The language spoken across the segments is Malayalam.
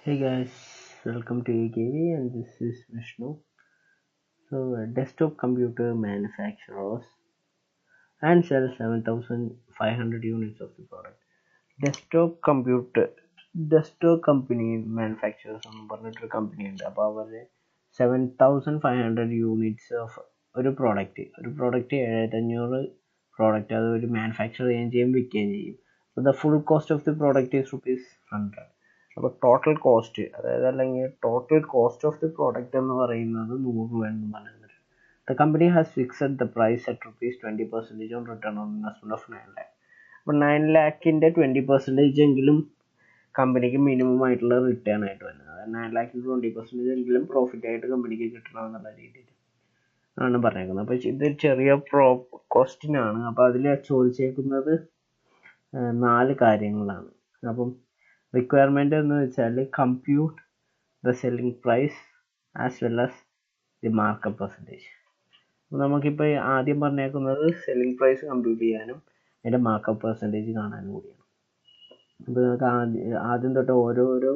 Hey guys, welcome to EIKV and this is Vishnu. So, desktop computer manufacturers and sell 7,500 units of the product. Desktop company manufacturers on പറഞ്ഞിട്ടൊരു company ഉണ്ട്. അപ്പോൾ അവർ 7,500 units of ഒരു product 7,500 product അത് ഒരു മാനുഫാക്ചർ ചെയ്യുകയും ചെയ്യും വിൽക്കുകയും ചെയ്യും. So the full cost of the product is ₹100. അപ്പോൾ ടോട്ടൽ കോസ്റ്റ് അല്ലെങ്കിൽ total cost of the product എന്ന് പറയുന്നത് 100 രൂപ എന്ന് പറയുന്നത്. The company has fixed the price at ₹20% on return on investment of 9 lakh. അപ്പോൾ 9 lakhന്റെ 20% എങ്കിലും കമ്പനിക്ക് മിനിമം ആയിട്ടുള്ള റിട്ടേൺ ആയിട്ട് വരുന്നത്. 9 lakhന്റെ 20% എങ്കിലും പ്രോഫിറ്റ് ആയിട്ട് കമ്പനിക്ക് കിട്ടണം എന്നുള്ള രീതിയിൽ ആണ് പറഞ്ഞേക്കുന്നത്. അപ്പോൾ ഇത് ചെറിയ ക്വസ്റ്റ്യനാണ്. അപ്പോൾ അതിൽ ചോദിച്ചേക്കുന്നത് 4 കാര്യങ്ങളാണ്. അപ്പം റിക്വയർമെന്റ് എന്ന് വെച്ചാൽ compute the selling price as well as the markup percentage. അപ്പോൾ നമുക്കിപ്പോൾ ആദ്യം പറഞ്ഞേക്കുന്നത് സെല്ലിംഗ് പ്രൈസ് കമ്പ്യൂട്ട് ചെയ്യാനും അതിൻ്റെ മാർക്കപ്പ് പെർസെൻറ്റേജ് കാണാനും കൂടിയാണ്. അപ്പോൾ നമുക്ക് ആദ്യം തൊട്ട് ഓരോരോ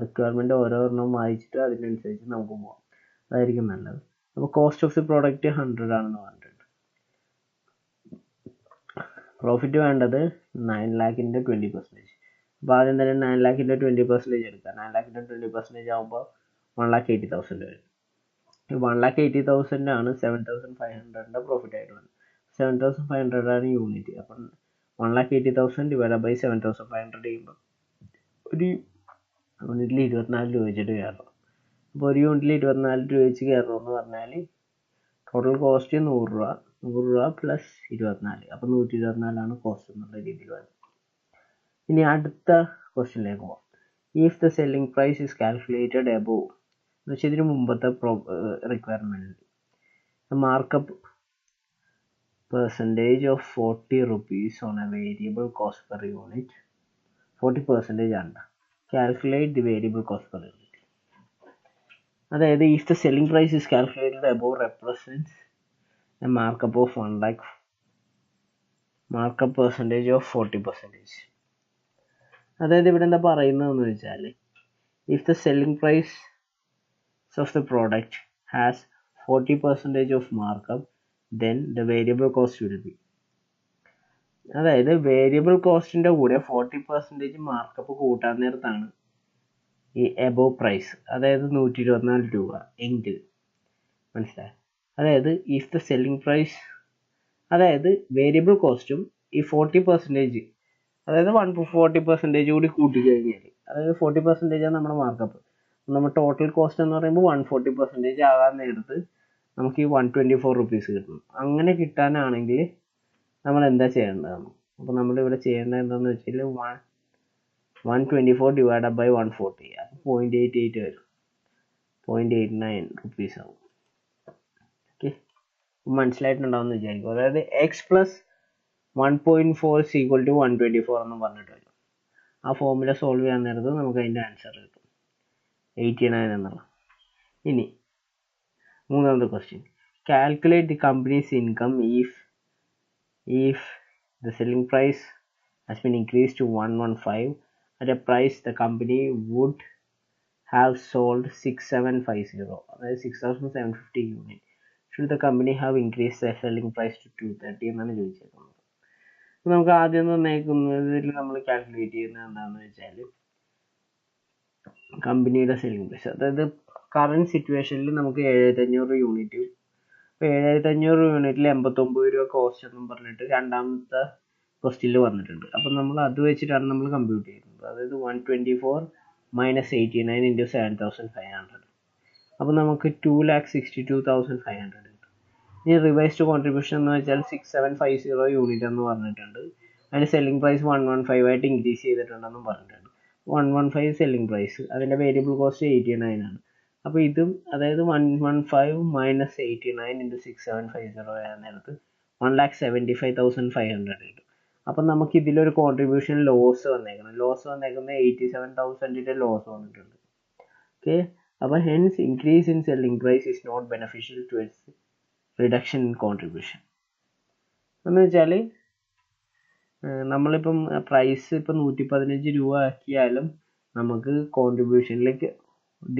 റിക്വയർമെൻറ്റ് ഓരോരെണ്ണം വായിച്ചിട്ട് അതിനനുസരിച്ച് നമുക്ക് പോകാം. അതായിരിക്കും നല്ലത്. അപ്പോൾ കോസ്റ്റ് ഓഫ് ദി പ്രോഡക്റ്റ് 100 ആണെന്ന് പറഞ്ഞിട്ടുണ്ട്. പ്രോഫിറ്റ് വേണ്ടത് 9 lakhന്റെ 20%. അപ്പോൾ ആദ്യം തന്നെ 9 lakhന്റെ 20% എടുക്കുക. 9 lakhന്റെ 20% ആകുമ്പോൾ 1,80,000 വരും. 1,80,000 ആണ് 7,500ന്റെ പ്രോഫിറ്റ് ആയിട്ട് വന്നത്. 7,500 ആണ് യൂണിറ്റ്. അപ്പം 1,80,000 ഡിവൈഡ് ബൈ 7,500 ചെയ്യുമ്പോൾ ഒരു യൂണിറ്റിൽ 24 രൂപ വെച്ചിട്ട് കയറണം. അപ്പോൾ ഒരു യൂണിറ്റിൽ 24 രൂപ വെച്ച് കയറണമെന്ന് പറഞ്ഞാൽ ടോട്ടൽ കോസ്റ്റ് 100 രൂപ പ്ലസ് 24. അപ്പോൾ 124 കോസ്റ്റ് എന്നുള്ള രീതിയിൽ വരും. ഇനി അടുത്ത ക്വസ്റ്റ്യനിലേക്ക് പോകാം. If the selling price is calculated above എന്ന് വെച്ചാൽ ഇതിന് മുമ്പത്തെ requirement markup percentage of 40 rupees on a variable cost per unit 40% ആണ്. Calculate the variable cost per unit. അതായത് if the selling price is calculated above represents a markup of 1 lakh, markup percentage of 40%. അതായത് ഇവിടെ എന്താ പറയുന്നതെന്ന് വെച്ചാൽ if the selling price of the product has 40% of markup then the variable cost will be. അതായത് വേരിയബിൾ കോസ്റ്റിൻ്റെ കൂടെ 40% മാർക്കപ്പ് കൂട്ടാൻ നേരത്താണ് ഈ എബോവ് പ്രൈസ്, അതായത് 124 രൂപ എങ്കിൽ മനസ്സിലായി. അതായത് ഇഫ് ദ സെല്ലിംഗ് പ്രൈസ്, അതായത് വേരിയബിൾ കോസ്റ്റും ഈ 40% അതായത് 140% കൂടി കൂട്ടിക്കഴിഞ്ഞാൽ, അതായത് 40% ആണ് നമ്മുടെ മാർക്കപ്പ്. നമ്മുടെ ടോട്ടൽ കോസ്റ്റ് എന്ന് പറയുമ്പോൾ 140% ആകാൻ നേരത്ത് നമുക്ക് ഈ 124 rupees കിട്ടണം. അങ്ങനെ കിട്ടാനാണെങ്കിൽ നമ്മൾ എന്താ ചെയ്യേണ്ടതാണ്? അപ്പോൾ നമ്മളിവിടെ ചെയ്യേണ്ടത് എന്താണെന്ന് വെച്ചാൽ 124 ഡിവൈഡ് ബൈ 140, അപ്പോൾ 0.88 വരും. 0.89 rupees ആവും. ഓക്കെ, മനസ്സിലായിട്ടുണ്ടാവുമെന്ന് വിചാരിക്കും. അതായത് X plus 1.4 is equal to 124 എന്ന് പറഞ്ഞിട്ട് വരും. ആ ഫോർമുല സോൾവ് ചെയ്യാൻ നേരത്ത് നമുക്ക് അതിൻ്റെ ആൻസർ കിട്ടും 89 എന്നുള്ള. ഇനി മൂന്നാമത്തെ question, calculate the companies income if the selling price has been increased to 115 at a price the company would have sold 6750, അതായത് 6,750 unit. Should the company have increased the selling price to 230 എന്നാണ് ചോദിച്ചേക്കുന്നത്. നമുക്ക് ആദ്യം നിർണ്ണയിക്കുന്നതിൽ നമ്മൾ കാൽക്കുലേറ്റ് ചെയ്യുന്നത് എന്താണെന്ന് വെച്ചാൽ കമ്പനിയുടെ സെല്ലിംഗ് പ്രൈസ്. അതായത് കറണ്ട് സിറ്റുവേഷനിൽ നമുക്ക് 7,500 യൂണിറ്റ്, ഇപ്പോൾ 7,500 യൂണിറ്റിൽ 89 രൂപ കോസ്റ്റ് എന്നും പറഞ്ഞിട്ട് രണ്ടാമത്തെ ക്വസ്റ്റ്യനിൽ വന്നിട്ടുണ്ട്. അപ്പം നമ്മൾ അത് വെച്ചിട്ടാണ് നമ്മൾ കമ്പ്യൂട്ട് ചെയ്യുന്നത്. അതായത് 124 - 89 × 7,500. അപ്പോൾ നമുക്ക് 2,62,500 കിട്ടും. ഇനി റിവൈസ്ഡ് കോൺട്രിബ്യൂഷൻ എന്ന് വെച്ചാൽ 6,750 യൂണിറ്റ് എന്ന് പറഞ്ഞിട്ടുണ്ട്. അതിന് സെല്ലിംഗ് പ്രൈസ് 115 ആയിട്ട് ഇൻക്രീസ് ചെയ്തിട്ടുണ്ടെന്നും പറഞ്ഞിട്ടുണ്ട്. 115 സെല്ലിംഗ് പ്രൈസ്, അതിൻ്റെ വേരിയബിൾ കോസ്റ്റ് 89 ആണ്. അപ്പോൾ ഇതും അതായത് 115 - 89 × 6,750 ആയ നേരത്ത് 1,75,500 കിട്ടും. അപ്പം നമുക്ക് ഇതിലൊരു കോൺട്രിബ്യൂഷൻ ലോസ് വന്നേക്കുന്നത് 87,000 ലോസ് വന്നിട്ടുണ്ട്. ഓക്കെ, അപ്പോൾ hence increase in selling price is not beneficial to its reduction in contribution. എന്ന് വെച്ചാൽ നമ്മളിപ്പം പ്രൈസ് ഇപ്പം 115 രൂപ ആക്കിയാലും നമുക്ക് കോൺട്രിബ്യൂഷനിലേക്ക്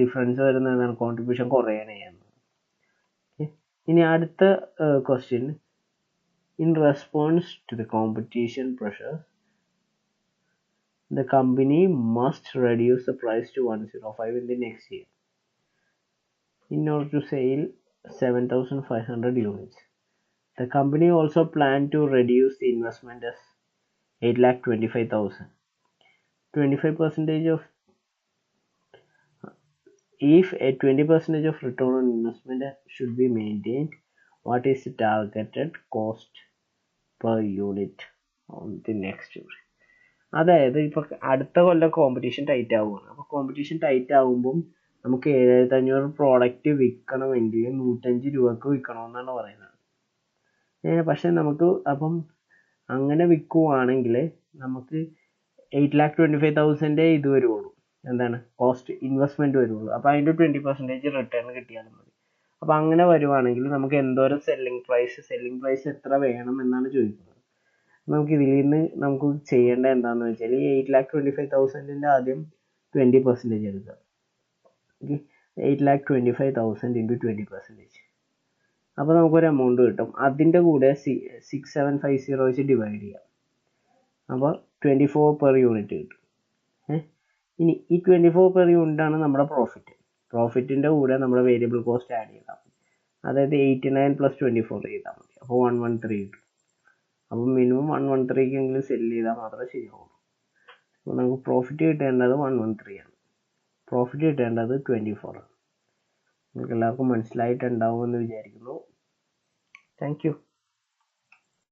ഡിഫറൻസ് വരുന്നതാണ്, കോൺട്രിബ്യൂഷൻ കുറയാണ് ചെയ്യുന്നത്. ഇനി അടുത്ത question, in response to the competition pressure the company must reduce the price to 105 in the next year in order to sell 7,500 units. The company also planned to reduce the investment as 8,25,000. 25% of if a 20% of return on investment should be maintained, what is the targeted cost per unit on the next year? അതായത് ഇപ്പോൾ അടുത്ത കൊല്ലം കോമ്പറ്റീഷൻ ടൈറ്റ് ആവുകയാണ്. അപ്പോൾ കോമ്പറ്റീഷൻ ടൈറ്റ് ആകുമ്പം നമുക്ക് 7,500 പ്രോഡക്റ്റ് വിൽക്കണമെങ്കിൽ 105 രൂപക്ക് വിൽക്കണമെന്നാണ് പറയുന്നത്. പക്ഷെ നമുക്ക് അപ്പം അങ്ങനെ വിൽക്കുവാണെങ്കിൽ നമുക്ക് 8,25,000 ഇത് വരുള്ളൂ, എന്താണ് കോസ്റ്റ് ഇൻവെസ്റ്റ്മെൻറ്റ് വരുള്ളൂ. അപ്പോൾ അതിൻ്റെ 20% റിട്ടേൺ കിട്ടിയാലും മതി. അപ്പോൾ അങ്ങനെ വരുവാണെങ്കിൽ നമുക്ക് എന്തോരം സെല്ലിംഗ് പ്രൈസ് എത്ര വേണം എന്നാണ് ചോദിക്കുന്നത്. നമുക്ക് ഇതിൽ നിന്ന് നമുക്ക് ചെയ്യേണ്ട എന്താണെന്ന് വെച്ചാൽ 8,25,000 ആദ്യം 20% എടുക്കുക. Okay, 8,25,000 into 20%. അപ്പോൾ നമുക്കൊരു എമൗണ്ട് കിട്ടും. അതിൻ്റെ കൂടെ 6750 വെച്ച് ഡിവൈഡ് ചെയ്യാം. അപ്പോൾ 24 പെർ യൂണിറ്റ് കിട്ടും. ഇനി ഈ 24 പെർ യൂണിറ്റ് ആണ് നമ്മുടെ പ്രോഫിറ്റിൻ്റെ കൂടെ നമ്മുടെ വേരിയബിൾ കോസ്റ്റ് ആഡ് ചെയ്താൽ മതി. അതായത് 89 + 24 ചെയ്താൽ മതി. അപ്പോൾ 113 കിട്ടും. അപ്പോൾ മിനിമം 113 സെല്ല് ചെയ്താൽ മാത്രമേ ശരിയാവുള്ളൂ. അപ്പോൾ നമുക്ക് പ്രോഫിറ്റ് കിട്ടേണ്ടത് 113 ആണ്, പ്രോഫിറ്റ് കിട്ടേണ്ടത് 24 ആണ്. നിങ്ങൾക്ക് എല്ലാവർക്കും മനസ്സിലായിട്ടുണ്ടാവുമെന്ന് വിചാരിക്കുന്നു. Thank you.